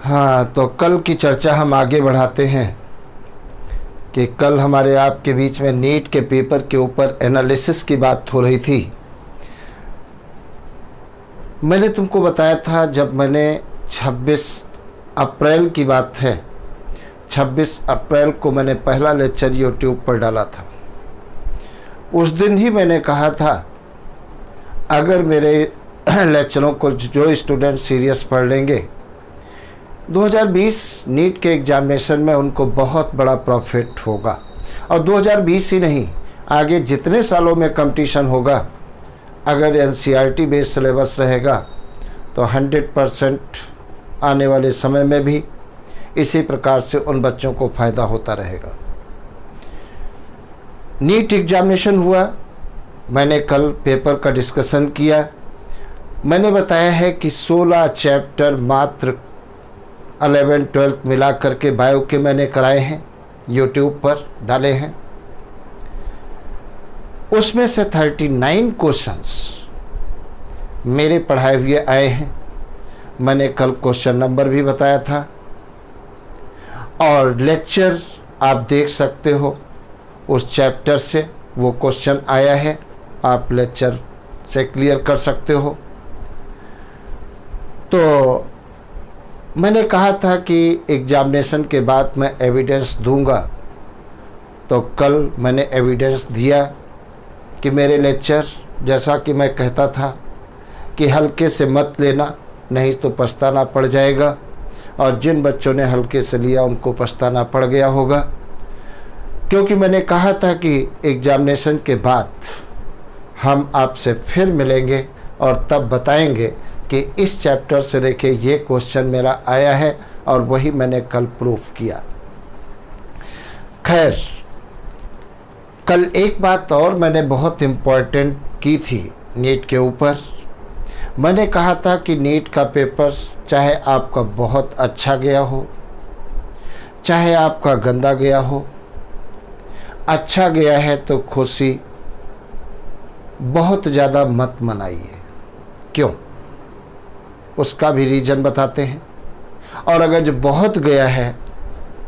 हाँ, तो कल की चर्चा हम आगे बढ़ाते हैं कि कल हमारे आपके बीच में नीट के पेपर के ऊपर एनालिसिस की बात हो रही थी। मैंने तुमको बताया था, जब मैंने 26 अप्रैल की बात है, 26 अप्रैल को मैंने पहला लेक्चर यूट्यूब पर डाला था। उस दिन ही मैंने कहा था, अगर मेरे लेक्चरों को जो स्टूडेंट सीरियस पढ़ लेंगे, 2020 नीट के एग्जामिनेशन में उनको बहुत बड़ा प्रॉफिट होगा। और 2020 ही नहीं, आगे जितने सालों में कंपटीशन होगा, अगर एनसीईआरटी बेस्ड सिलेबस रहेगा तो 100% आने वाले समय में भी इसी प्रकार से उन बच्चों को फ़ायदा होता रहेगा। नीट एग्जामिनेशन हुआ, मैंने कल पेपर का डिस्कशन किया। मैंने बताया है कि 16 चैप्टर मात्र 11, 12 मिला करके बायो के मैंने कराए हैं, यूट्यूब पर डाले हैं। उसमें से 39 क्वेश्चंस मेरे पढ़ाए हुए आए हैं। मैंने कल क्वेश्चन नंबर भी बताया था और लेक्चर आप देख सकते हो, उस चैप्टर से वो क्वेश्चन आया है, आप लेक्चर से क्लियर कर सकते हो। तो मैंने कहा था कि एग्जामिनेशन के बाद मैं एविडेंस दूंगा, तो कल मैंने एविडेंस दिया कि मेरे लेक्चर, जैसा कि मैं कहता था कि हल्के से मत लेना, नहीं तो पछताना पड़ जाएगा। और जिन बच्चों ने हल्के से लिया उनको पछताना पड़ गया होगा, क्योंकि मैंने कहा था कि एग्जामिनेशन के बाद हम आपसे फिर मिलेंगे और तब बताएंगे कि इस चैप्टर से देखिए ये क्वेश्चन मेरा आया है, और वही मैंने कल प्रूफ किया। खैर, कल एक बात और मैंने बहुत इम्पोर्टेंट की थी नीट के ऊपर। मैंने कहा था कि नीट का पेपर चाहे आपका बहुत अच्छा गया हो, चाहे आपका गंदा गया हो, अच्छा गया है तो खुशी बहुत ज़्यादा मत मनाइए। क्यों? उसका भी रीज़न बताते हैं। और अगर जो बहुत गया है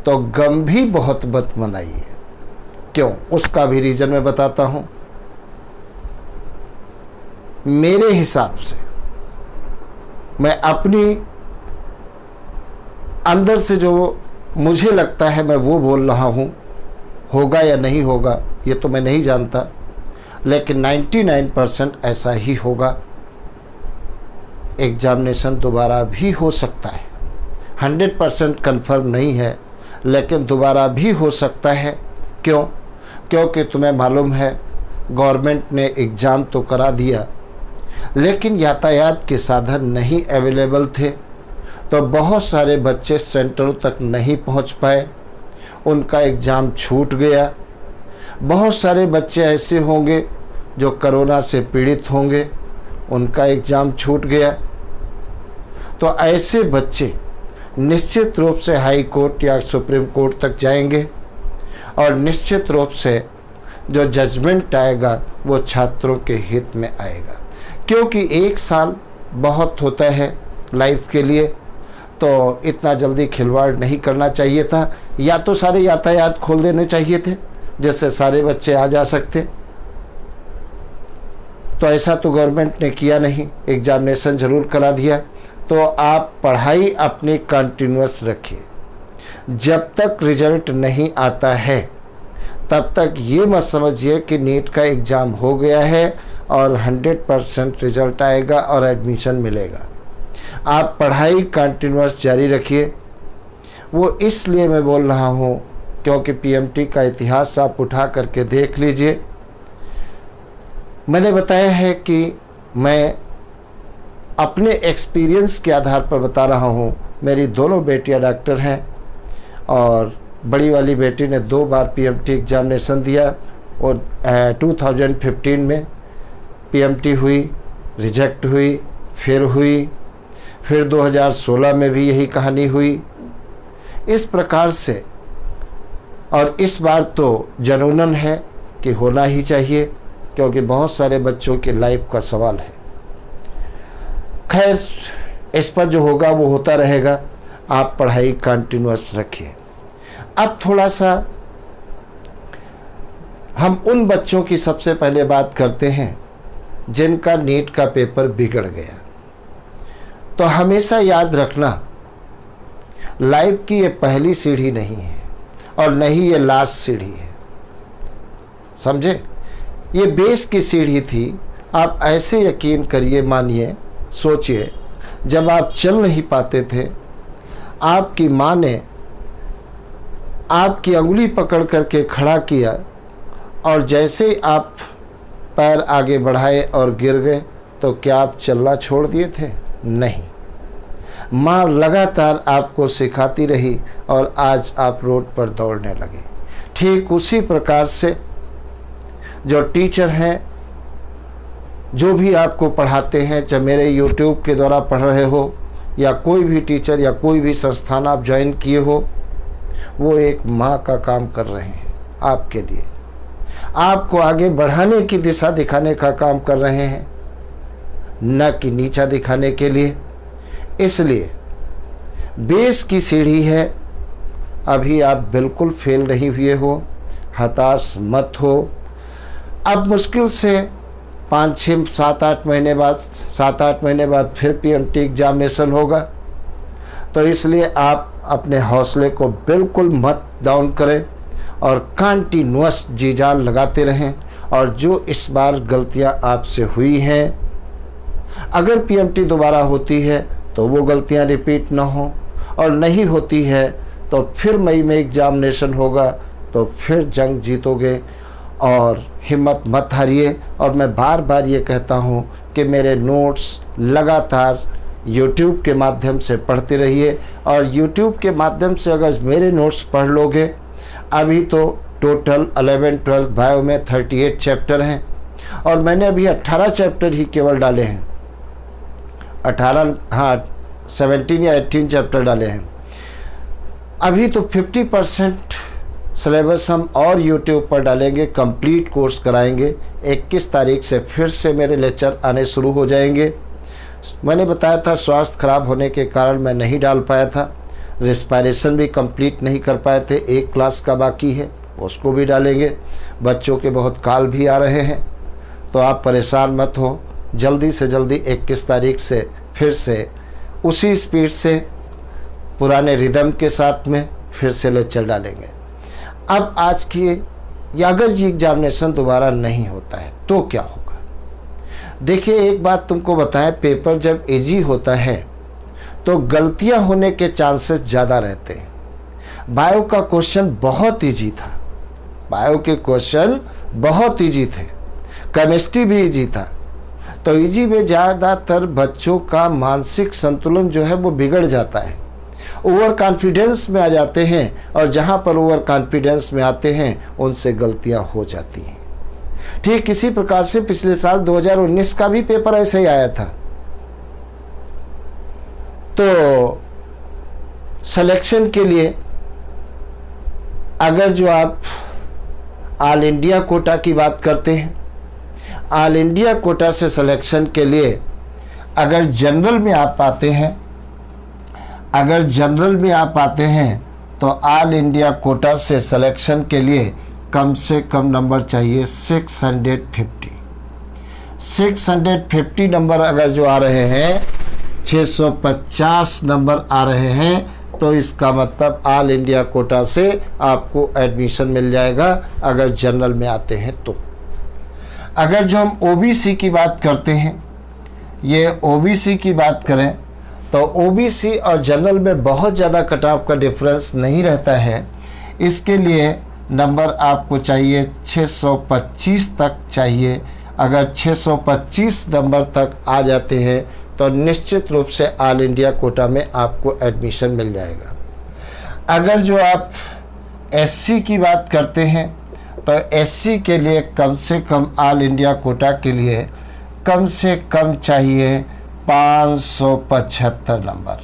तो गम भी बहुत मत मनाइए। क्यों? उसका भी रीज़न मैं बताता हूँ। मेरे हिसाब से, मैं अपनी अंदर से जो मुझे लगता है मैं वो बोल रहा हूँ। होगा या नहीं होगा ये तो मैं नहीं जानता, लेकिन 99% ऐसा ही होगा। एग्जामिनेशन दोबारा भी हो सकता है, 100% कन्फर्म नहीं है, लेकिन दोबारा भी हो सकता है। क्यों? क्योंकि तुम्हें मालूम है गवर्नमेंट ने एग्ज़ाम तो करा दिया, लेकिन यातायात के साधन नहीं अवेलेबल थे, तो बहुत सारे बच्चे सेंटरों तक नहीं पहुंच पाए, उनका एग्ज़ाम छूट गया। बहुत सारे बच्चे ऐसे होंगे जो कोरोना से पीड़ित होंगे, उनका एग्ज़ाम छूट गया। तो ऐसे बच्चे निश्चित रूप से हाई कोर्ट या सुप्रीम कोर्ट तक जाएंगे, और निश्चित रूप से जो जजमेंट आएगा वो छात्रों के हित में आएगा। क्योंकि एक साल बहुत होता है लाइफ के लिए, तो इतना जल्दी खिलवाड़ नहीं करना चाहिए था। या तो सारे यातायात खोल देने चाहिए थे, जिससे सारे बच्चे आ जा सकते। तो ऐसा तो गवर्नमेंट ने किया नहीं, एग्जामिनेशन ज़रूर करा दिया। तो आप पढ़ाई अपनी कंटिन्यूअस रखिए। जब तक रिजल्ट नहीं आता है तब तक ये मत समझिए कि नीट का एग्ज़ाम हो गया है और 100% रिजल्ट आएगा और एडमिशन मिलेगा। आप पढ़ाई कंटिन्यूअस जारी रखिए। वो इसलिए मैं बोल रहा हूँ क्योंकि पीएमटी का इतिहास आप उठा करके देख लीजिए। मैंने बताया है कि मैं अपने एक्सपीरियंस के आधार पर बता रहा हूँ। मेरी दोनों बेटियां डॉक्टर हैं, और बड़ी वाली बेटी ने 2 बार पीएमटी एग्जामिनेशन दिया, और 2015 में पीएमटी हुई, रिजेक्ट हुई, फिर हुई, फिर 2016 में भी यही कहानी हुई। इस प्रकार से, और इस बार तो जनूनन है कि होना ही चाहिए, क्योंकि बहुत सारे बच्चों की लाइफ का सवाल है। खैर, इस पर जो होगा वो होता रहेगा। आप पढ़ाई कंटिन्यूअस रखिए। अब थोड़ा सा हम उन बच्चों की सबसे पहले बात करते हैं जिनका नीट का पेपर बिगड़ गया। तो हमेशा याद रखना, लाइफ की ये पहली सीढ़ी नहीं है और न ही ये लास्ट सीढ़ी है, समझे? ये बेस की सीढ़ी थी। आप ऐसे यकीन करिए, मानिए, सोचिए, जब आप चल नहीं पाते थे, आपकी माँ ने आपकी अंगुली पकड़ करके खड़ा किया और जैसे ही आप पैर आगे बढ़ाए और गिर गए तो क्या आप चलना छोड़ दिए थे? नहीं, माँ लगातार आपको सिखाती रही और आज आप रोड पर दौड़ने लगे। ठीक उसी प्रकार से जो टीचर हैं, जो भी आपको पढ़ाते हैं, चाहे मेरे YouTube के द्वारा पढ़ रहे हो या कोई भी टीचर या कोई भी संस्थान आप ज्वाइन किए हो, वो एक माँ का काम कर रहे हैं आपके लिए। आपको आगे बढ़ाने की दिशा दिखाने का काम कर रहे हैं, न कि नीचा दिखाने के लिए। इसलिए बेस की सीढ़ी है, अभी आप बिल्कुल फेल नहीं हुए हो, हताश मत हो। अब मुश्किल से 5-6, 7-8 महीने बाद फिर PMT एग्जामिनेशन होगा। तो इसलिए आप अपने हौसले को बिल्कुल मत डाउन करें और कंटिन्यूअस जी जान लगाते रहें। और जो इस बार गलतियां आपसे हुई हैं, अगर PMT दोबारा होती है तो वो गलतियां रिपीट ना हो, और नहीं होती है तो फिर मई में एग्जामिनेशन होगा, तो फिर जंग जीतोगे। और हिम्मत मत हारिए। और मैं बार बार ये कहता हूँ कि मेरे नोट्स लगातार YouTube के माध्यम से पढ़ते रहिए। और YouTube के माध्यम से अगर मेरे नोट्स पढ़ लोगे, अभी तो टोटल 11-12 बायो में 38 चैप्टर हैं और मैंने अभी 18 चैप्टर ही केवल डाले हैं। 17 या 18 चैप्टर डाले हैं। अभी तो 50% सिलेबस हम और YouTube पर डालेंगे, कंप्लीट कोर्स कराएंगे। 21 तारीख से फिर से मेरे लेक्चर आने शुरू हो जाएंगे। मैंने बताया था स्वास्थ्य खराब होने के कारण मैं नहीं डाल पाया था, रेस्पिरेशन भी कंप्लीट नहीं कर पाए थे, एक क्लास का बाकी है, उसको भी डालेंगे। बच्चों के बहुत कॉल भी आ रहे हैं, तो आप परेशान मत हो। जल्दी से जल्दी 21 तारीख से फिर से उसी स्पीड से पुराने रिदम के साथ में फिर से लेक्चर डालेंगे। अब आज की या अगर ये एग्जामिनेशन दोबारा नहीं होता है तो क्या होगा? देखिए, एक बात तुमको बताएं, पेपर जब इजी होता है तो गलतियां होने के चांसेस ज़्यादा रहते हैं। बायो का क्वेश्चन बहुत इजी था, बायो के क्वेश्चन बहुत इजी थे, केमिस्ट्री भी इजी था। तो इजी में ज़्यादातर बच्चों का मानसिक संतुलन जो है वो बिगड़ जाता है, ओवर कॉन्फिडेंस में आ जाते हैं, और जहाँ पर ओवर कॉन्फिडेंस में आते हैं उनसे गलतियाँ हो जाती हैं। ठीक इसी प्रकार से पिछले साल 2019 का भी पेपर ऐसे ही आया था। तो सिलेक्शन के लिए अगर जो आप ऑल इंडिया कोटा की बात करते हैं, ऑल इंडिया कोटा से सिलेक्शन के लिए अगर जनरल में आप आते हैं, अगर जनरल में आप आते हैं तो ऑल इंडिया कोटा से सिलेक्शन के लिए कम से कम नंबर चाहिए 650। 650 नंबर अगर जो आ रहे हैं, 650 नंबर आ रहे हैं, तो इसका मतलब ऑल इंडिया कोटा से आपको एडमिशन मिल जाएगा अगर जनरल में आते हैं तो। अगर जो हम OBC की बात करते हैं, ये OBC की बात करें तो OBC और जनरल में बहुत ज़्यादा कट ऑफ का डिफरेंस नहीं रहता है। इसके लिए नंबर आपको चाहिए 625 तक चाहिए। अगर 625 नंबर तक आ जाते हैं तो निश्चित रूप से ऑल इंडिया कोटा में आपको एडमिशन मिल जाएगा। अगर जो आप SC की बात करते हैं तो SC के लिए कम से कम ऑल इंडिया कोटा के लिए कम से कम चाहिए 575 नंबर।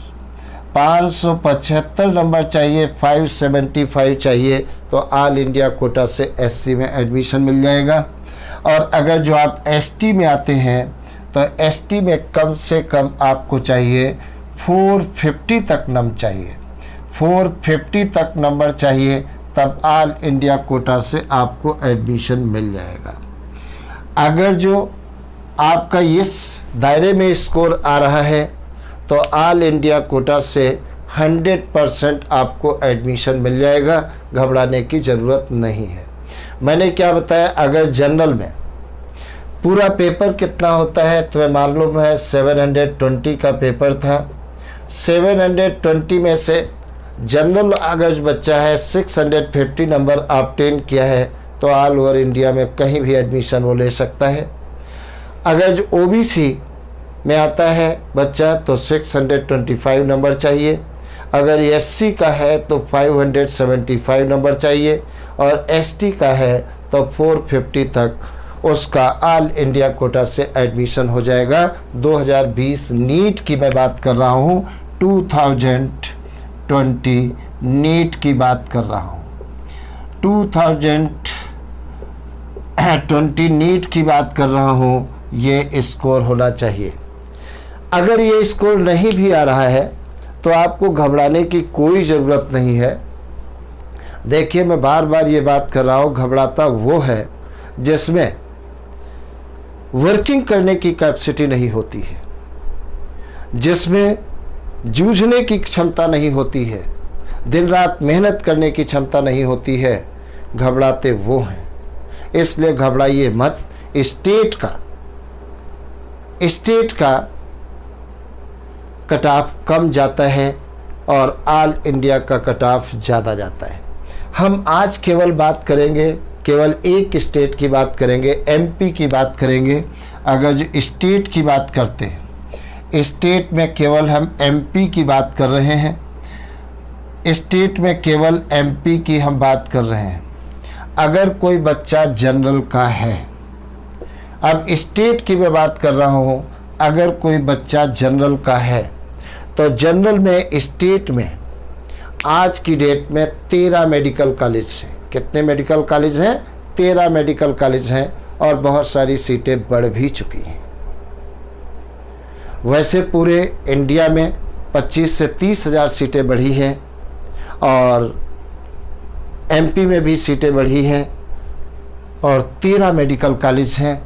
575 नंबर चाहिए, 575 चाहिए, तो ऑल इंडिया कोटा से SC में एडमिशन मिल जाएगा। और अगर जो आप ST में आते हैं तो ST में कम से कम आपको चाहिए 450 तक नंबर चाहिए। 450 तक नंबर चाहिए, तब ऑल इंडिया कोटा से आपको एडमिशन मिल जाएगा। अगर जो आपका इस दायरे में स्कोर आ रहा है तो ऑल इंडिया कोटा से 100% आपको एडमिशन मिल जाएगा, घबराने की ज़रूरत नहीं है। मैंने क्या बताया, अगर जनरल में पूरा पेपर कितना होता है तुम्हें मालूम है, 720 का पेपर था। 720 में से जनरल अगर बच्चा है 650 नंबर ऑब्टेन किया है तो ऑल ओवर इंडिया में कहीं भी एडमिशन वो ले सकता है। अगर जो ओबीसी में आता है बच्चा तो 625 नंबर चाहिए, अगर एससी का है तो 575 नंबर चाहिए, और एसटी का है तो 450 तक उसका ऑल इंडिया कोटा से एडमिशन हो जाएगा। 2020 नीट की मैं बात कर रहा हूँ, 2020 नीट की बात कर रहा हूँ, 2020 नीट की बात कर रहा हूँ। ये स्कोर होना चाहिए। अगर ये स्कोर नहीं भी आ रहा है तो आपको घबराने की कोई ज़रूरत नहीं है। देखिए, मैं बार बार ये बात कर रहा हूँ, घबराता वो है जिसमें वर्किंग करने की कैपेसिटी नहीं होती है, जिसमें जूझने की क्षमता नहीं होती है, दिन रात मेहनत करने की क्षमता नहीं होती है। घबराते वो हैं, इसलिए घबराइए मत। स्टेट का कट ऑफ कम जाता है और ऑल इंडिया का कट ऑफ ज़्यादा जाता है। हम आज केवल बात करेंगे, केवल एक स्टेट की बात करेंगे, एमपी की बात करेंगे। अगर जो स्टेट की बात करते हैं, स्टेट में केवल हम एमपी की बात कर रहे हैं, स्टेट में केवल एमपी की हम बात कर रहे हैं। अगर कोई बच्चा जनरल का है, अब स्टेट की मैं बात कर रहा हूँ, अगर कोई बच्चा जनरल का है तो जनरल में स्टेट में आज की डेट में 13 मेडिकल कॉलेज हैं। कितने मेडिकल कॉलेज हैं? 13 मेडिकल कॉलेज हैं, और बहुत सारी सीटें बढ़ भी चुकी हैं। वैसे पूरे इंडिया में 25 से 30 हज़ार सीटें बढ़ी हैं, और एमपी में भी सीटें बढ़ी हैं, और 13 मेडिकल कॉलेज हैं।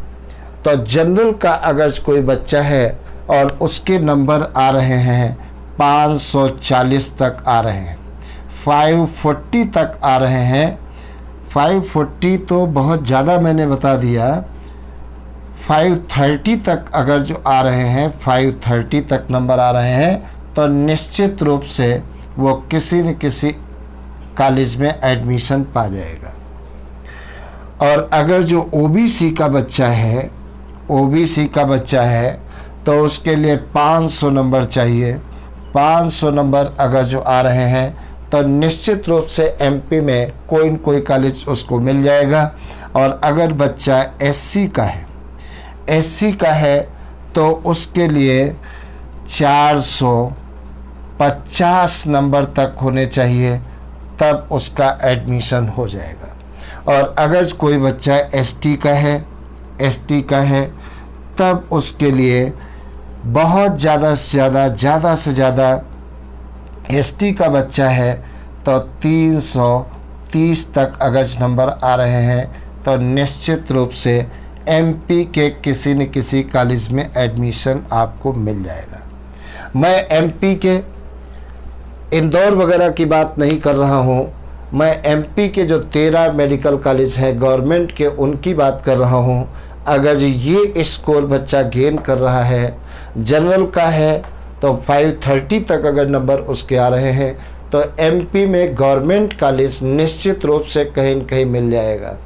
तो जनरल का अगर कोई बच्चा है और उसके नंबर आ रहे हैं 540 तक आ रहे हैं, 540 तक आ रहे हैं, 540 तो बहुत ज़्यादा मैंने बता दिया, 530 तक अगर जो आ रहे हैं, 530 तक नंबर आ रहे हैं, तो निश्चित रूप से वो किसी न किसी कॉलेज में एडमिशन पा जाएगा। और अगर जो ओबीसी का बच्चा है, तो उसके लिए 500 नंबर चाहिए। 500 नंबर अगर जो आ रहे हैं तो निश्चित रूप से एमपी में कोई न कोई कॉलेज उसको मिल जाएगा। और अगर बच्चा एससी का है तो उसके लिए 450 नंबर तक होने चाहिए, तब उसका एडमिशन हो जाएगा। और अगर कोई बच्चा एसटी का है तब उसके लिए बहुत ज़्यादा से ज़्यादा एसटी का बच्चा है तो 330 तक अगर नंबर आ रहे हैं तो निश्चित रूप से एमपी के किसी न किसी कॉलेज में एडमिशन आपको मिल जाएगा। मैं एमपी के इंदौर वगैरह की बात नहीं कर रहा हूँ, मैं एमपी के जो 13 मेडिकल कॉलेज हैं गवर्नमेंट के, उनकी बात कर रहा हूँ। अगर ये स्कोर बच्चा गेन कर रहा है, जनरल का है तो 530 तक अगर नंबर उसके आ रहे हैं तो एमपी में गवर्नमेंट कॉलेज निश्चित रूप से कहीं न कहीं मिल जाएगा।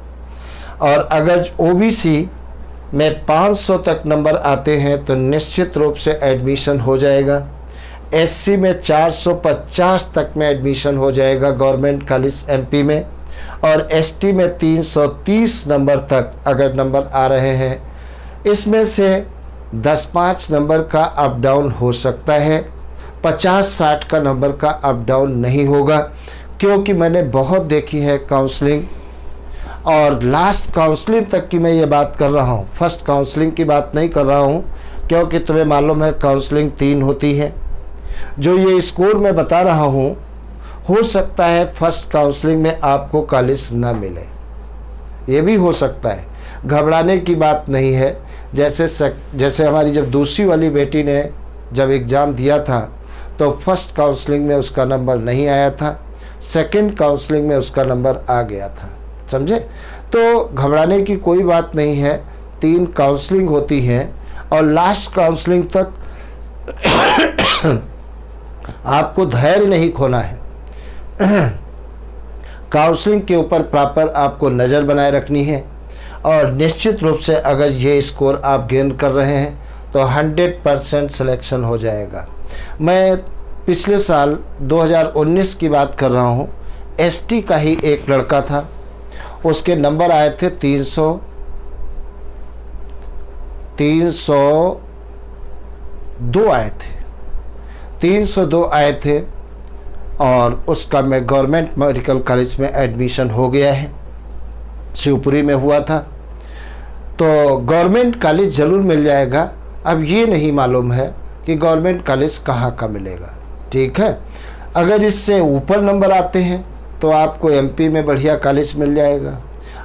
और अगर ओबीसी में 500 तक नंबर आते हैं तो निश्चित रूप से एडमिशन हो जाएगा। एससी में 450 तक में एडमिशन हो जाएगा गवर्नमेंट कॉलेज एमपी में। और एसटी में 330 नंबर तक अगर नंबर आ रहे हैं, इसमें से 10-5 नंबर का अप डाउन हो सकता है, 50-60 का नंबर का अप डाउन नहीं होगा, क्योंकि मैंने बहुत देखी है काउंसलिंग, और लास्ट काउंसलिंग तक की मैं ये बात कर रहा हूँ, फर्स्ट काउंसलिंग की बात नहीं कर रहा हूँ, क्योंकि तुम्हें मालूम है काउंसलिंग 3 होती है। जो ये स्कोर मैं बता रहा हूँ हो सकता है फर्स्ट काउंसलिंग में आपको कॉलेज ना मिले, ये भी हो सकता है। घबराने की बात नहीं है। जैसे हमारी जब दूसरी वाली बेटी ने जब एग्ज़ाम दिया था तो फर्स्ट काउंसलिंग में उसका नंबर नहीं आया था, सेकंड काउंसलिंग में उसका नंबर आ गया था, समझे। तो घबराने की कोई बात नहीं है। 3 काउंसलिंग होती हैं और लास्ट काउंसलिंग तक आपको धैर्य नहीं खोना है। काउंसलिंग के ऊपर प्रॉपर आपको नज़र बनाए रखनी है और निश्चित रूप से अगर ये स्कोर आप गेन कर रहे हैं तो 100% सिलेक्शन हो जाएगा। मैं पिछले साल 2019 की बात कर रहा हूँ। एसटी का ही एक लड़का था, उसके नंबर आए थे 302 आए थे, 302 आए थे और उसका मैं गवर्नमेंट मेडिकल कॉलेज में एडमिशन हो गया है। शिवपुरी में हुआ था। तो गवर्नमेंट कॉलेज ज़रूर मिल जाएगा। अब ये नहीं मालूम है कि गवर्नमेंट कॉलेज कहाँ का मिलेगा, ठीक है। अगर इससे ऊपर नंबर आते हैं तो आपको एमपी में बढ़िया कॉलेज मिल जाएगा।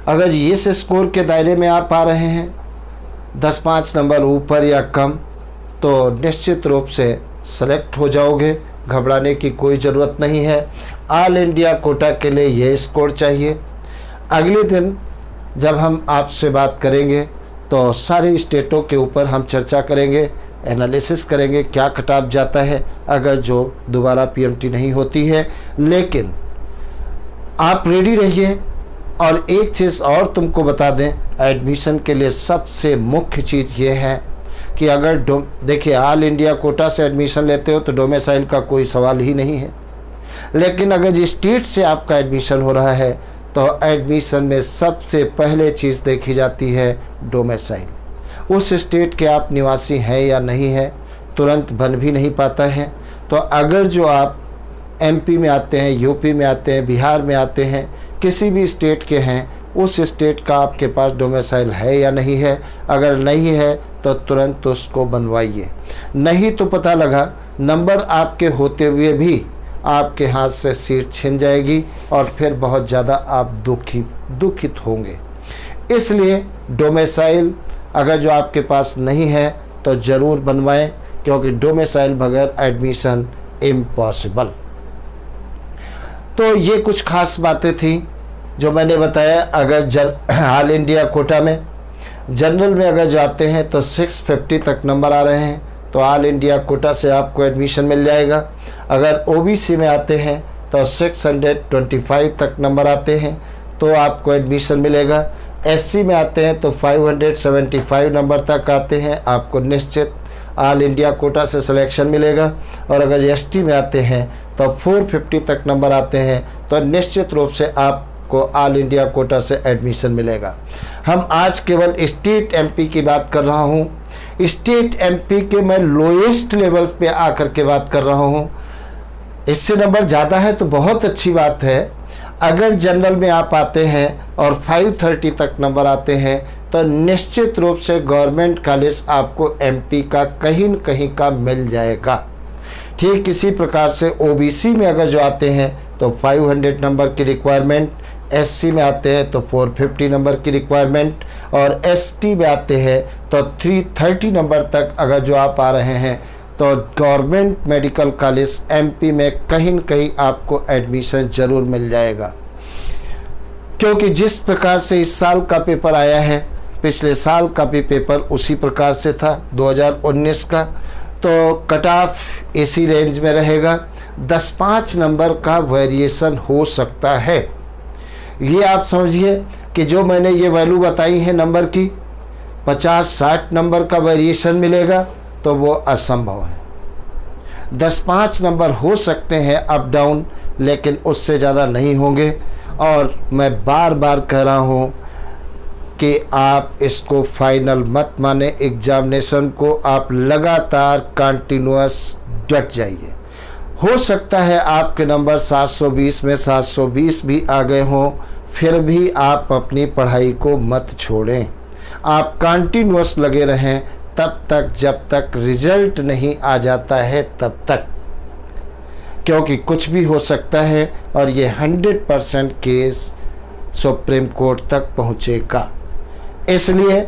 अगर इस स्कोर के दायरे में आप आ रहे हैं 10-5 नंबर ऊपर या कम, तो निश्चित रूप से सेलेक्ट हो जाओगे। घबराने की कोई ज़रूरत नहीं है। ऑल इंडिया कोटा के लिए ये स्कोर चाहिए। अगले दिन जब हम आपसे बात करेंगे तो सारे स्टेटों के ऊपर हम चर्चा करेंगे, एनालिसिस करेंगे क्या कट ऑफ जाता है अगर जो दोबारा पीएमटी नहीं होती है। लेकिन आप रेडी रहिए। और एक चीज़ और तुमको बता दें, एडमिशन के लिए सबसे मुख्य चीज़ ये है कि अगर देखिए ऑल इंडिया कोटा से एडमिशन लेते हो तो डोमिसाइल का कोई सवाल ही नहीं है। लेकिन अगर स्टेट से आपका एडमिशन हो रहा है तो एडमिशन में सबसे पहले चीज़ देखी जाती है डोमिसाइल। उस स्टेट के आप निवासी हैं या नहीं है तुरंत बन भी नहीं पाता है। तो अगर जो आप एमपी में आते हैं, यूपी में आते हैं, बिहार में आते हैं, किसी भी स्टेट के हैं, उस स्टेट का आपके पास डोमिसाइल है या नहीं है। अगर नहीं है तो तुरंत उसको बनवाइए। नहीं तो पता लगा नंबर आपके होते हुए भी आपके हाथ से सीट छिन जाएगी और फिर बहुत ज़्यादा आप दुखित होंगे। इसलिए डोमिसाइल अगर जो आपके पास नहीं है तो ज़रूर बनवाएं, क्योंकि डोमिसाइल बगैर एडमिशन इम्पॉसिबल। तो ये कुछ खास बातें थी जो मैंने बताया। अगर ऑल इंडिया कोटा में जनरल में अगर जाते हैं तो 650 तक नंबर आ रहे हैं तो ऑल इंडिया कोटा से आपको एडमिशन मिल जाएगा। अगर ओबीसी में आते हैं तो 625 तक नंबर आते हैं तो आपको एडमिशन मिलेगा। एससी में आते हैं तो 575 नंबर तक आते हैं, आपको निश्चित ऑल इंडिया कोटा से सिलेक्शन मिलेगा। और अगर एसटी में आते हैं तो 450 तक नंबर आते हैं तो निश्चित रूप से आपको ऑल इंडिया कोटा से एडमिशन मिलेगा। हम आज केवल स्टेट एमपी की बात कर रहा हूँ। स्टेट एमपी के मैं लोएस्ट लेवल पे आकर के बात कर रहा हूँ। इससे नंबर ज़्यादा है तो बहुत अच्छी बात है। अगर जनरल में आप आते हैं और 530 तक नंबर आते हैं तो निश्चित रूप से गवर्नमेंट कॉलेज आपको एमपी का कहीं न कहीं का मिल जाएगा। ठीक इसी प्रकार से ओबीसी में अगर जो आते हैं तो 500 नंबर की रिक्वायरमेंट, एससी में आते हैं तो 450 नंबर की रिक्वायरमेंट और एसटी में आते हैं तो 330 नंबर तक अगर जो आप आ रहे हैं तो गवर्नमेंट मेडिकल कॉलेज एमपी में कहीं न कहीं आपको एडमिशन ज़रूर मिल जाएगा। क्योंकि जिस प्रकार से इस साल का पेपर आया है, पिछले साल का भी पेपर उसी प्रकार से था 2019 का, तो कट ऑफ इसी रेंज में रहेगा। 10-5 नंबर का वेरिएशन हो सकता है। ये आप समझिए कि जो मैंने ये वैल्यू बताई है नंबर की, 50-60 नंबर का वेरिएशन मिलेगा तो वो असंभव है। 10-5 नंबर हो सकते हैं अप डाउन, लेकिन उससे ज़्यादा नहीं होंगे। और मैं बार बार कह रहा हूँ कि आप इसको फाइनल मत माने। एग्जामिनेशन को आप लगातार कंटिन्यूअस डट जाइए। हो सकता है आपके नंबर 720 में 720 भी आ गए हों, फिर भी आप अपनी पढ़ाई को मत छोड़ें। आप कंटिन्यूअस लगे रहें तब तक जब तक रिजल्ट नहीं आ जाता है तब तक। क्योंकि कुछ भी हो सकता है और ये 100% केस सुप्रीम कोर्ट तक पहुंचेगा। इसलिए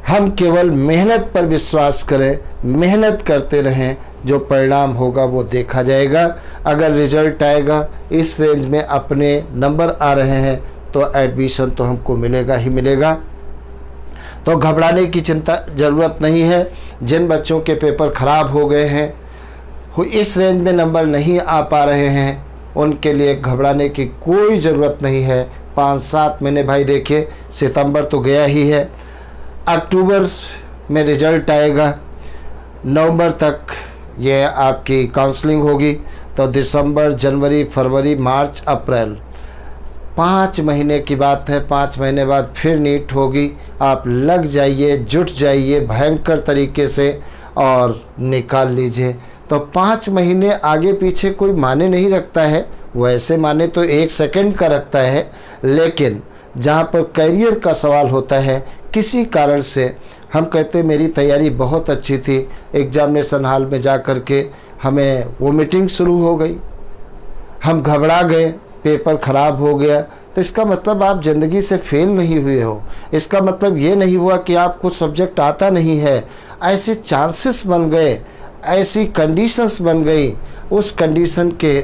हम केवल मेहनत पर विश्वास करें, मेहनत करते रहें, जो परिणाम होगा वो देखा जाएगा। अगर रिजल्ट आएगा, इस रेंज में अपने नंबर आ रहे हैं तो एडमिशन तो हमको मिलेगा ही मिलेगा। तो घबराने की चिंता ज़रूरत नहीं है। जिन बच्चों के पेपर ख़राब हो गए हैं, इस रेंज में नंबर नहीं आ पा रहे हैं, उनके लिए घबराने की कोई ज़रूरत नहीं है। 5-7 महीने भाई देखिए, सितंबर तो गया ही है, अक्टूबर में रिज़ल्ट आएगा, नवंबर तक ये आपकी काउंसलिंग होगी, तो दिसंबर, जनवरी, फरवरी, मार्च, अप्रैल, 5 महीने की बात है। 5 महीने बाद फिर नीट होगी। आप लग जाइए, जुट जाइए भयंकर तरीके से और निकाल लीजिए। तो 5 महीने आगे पीछे कोई माने नहीं रखता है, वैसे माने तो 1 सेकंड का रखता है, लेकिन जहाँ पर करियर का सवाल होता है, किसी कारण से हम कहते मेरी तैयारी बहुत अच्छी थी, एग्जामिनेशन हॉल में जा कर के हमें वोमिटिंग शुरू हो गई, हम घबरा गए, पेपर ख़राब हो गया, तो इसका मतलब आप ज़िंदगी से फेल नहीं हुए हो। इसका मतलब ये नहीं हुआ कि आपको सब्जेक्ट आता नहीं है। ऐसे चांसेस बन गए, ऐसी कंडीशंस बन गई, उस कंडीशन के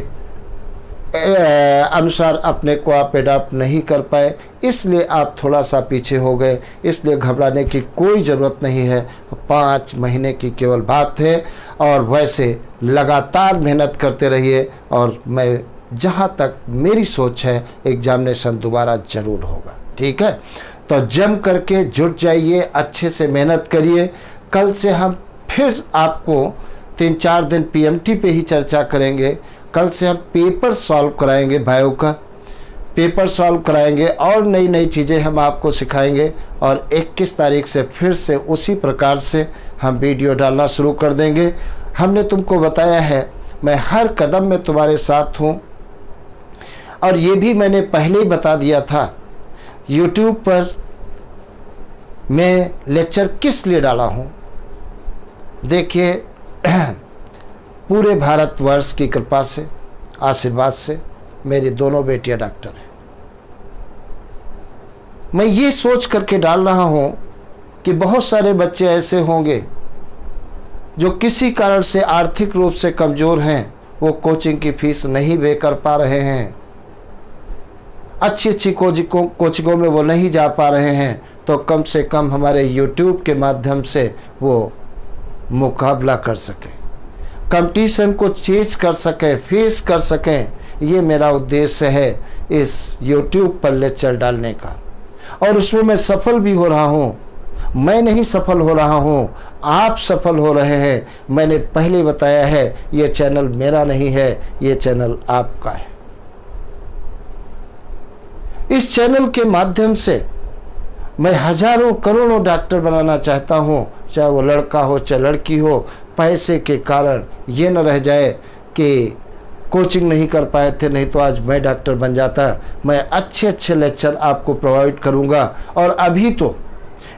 अनुसार अपने को आप एडाप्ट नहीं कर पाए, इसलिए आप थोड़ा सा पीछे हो गए। इसलिए घबराने की कोई ज़रूरत नहीं है। 5 महीने की केवल बात है और वैसे लगातार मेहनत करते रहिए और मैं जहाँ तक मेरी सोच है एग्जामिनेशन दोबारा ज़रूर होगा। ठीक है, तो जम करके जुट जाइए, अच्छे से मेहनत करिए। कल से हम फिर आपको 3-4 दिन पीएमटी पे ही चर्चा करेंगे। कल से हम पेपर सॉल्व कराएंगे, बायो का पेपर सॉल्व कराएंगे और नई नई चीज़ें हम आपको सिखाएंगे। और 21 तारीख से फिर से उसी प्रकार से हम वीडियो डालना शुरू कर देंगे। हमने तुमको बताया है, मैं हर कदम में तुम्हारे साथ हूँ। और ये भी मैंने पहले ही बता दिया था, YouTube पर मैं लेक्चर किस लिए डाला हूँ। देखिए, पूरे भारतवर्ष की कृपा से, आशीर्वाद से मेरी दोनों बेटियां डॉक्टर हैं। मैं ये सोच करके डाल रहा हूं कि बहुत सारे बच्चे ऐसे होंगे जो किसी कारण से आर्थिक रूप से कमज़ोर हैं, वो कोचिंग की फीस नहीं पे कर पा रहे हैं, अच्छी कोचिंगों में वो नहीं जा पा रहे हैं। तो कम से कम हमारे YouTube के माध्यम से वो मुकाबला कर सकें, कंपटीशन को चेज कर सकें, फेस कर सकें। ये मेरा उद्देश्य है इस YouTube पर लेक्चर डालने का, और उसमें मैं सफल भी हो रहा हूँ। मैं नहीं सफल हो रहा हूँ, आप सफल हो रहे हैं। मैंने पहले बताया है, ये चैनल मेरा नहीं है, ये चैनल आपका है। इस चैनल के माध्यम से मैं हजारों करोड़ों डॉक्टर बनाना चाहता हूँ, चाहे वो लड़का हो चाहे लड़की हो। पैसे के कारण ये न रह जाए कि कोचिंग नहीं कर पाए थे, नहीं तो आज मैं डॉक्टर बन जाता। मैं अच्छे अच्छे लेक्चर आपको प्रोवाइड करूँगा, और अभी तो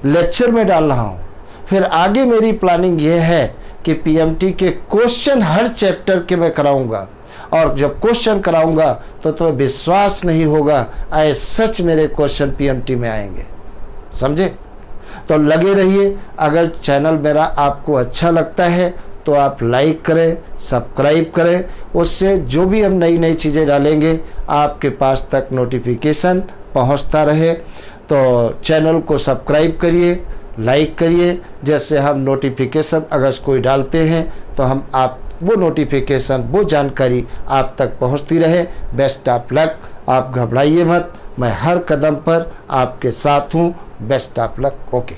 लेक्चर में डाल रहा हूँ। फिर आगे मेरी प्लानिंग ये है कि पीएमटी के क्वेश्चन हर चैप्टर के मैं कराऊँगा, और जब क्वेश्चन कराऊँगा तो तुम्हें विश्वास नहीं होगा, आए सच मेरे क्वेश्चन पीएमटी में आएंगे। समझे? तो लगे रहिए। अगर चैनल मेरा आपको अच्छा लगता है तो आप लाइक करें, सब्सक्राइब करें, उससे जो भी हम नई नई चीज़ें डालेंगे आपके पास तक नोटिफिकेशन पहुंचता रहे। तो चैनल को सब्सक्राइब करिए, लाइक करिए, जैसे हम नोटिफिकेशन अगर कोई डालते हैं तो हम आप वो नोटिफिकेशन, वो जानकारी आप तक पहुंचती रहे। Best of luck. आप घबराइए मत, मैं हर कदम पर आपके साथ हूँ। Best of luck. ओके।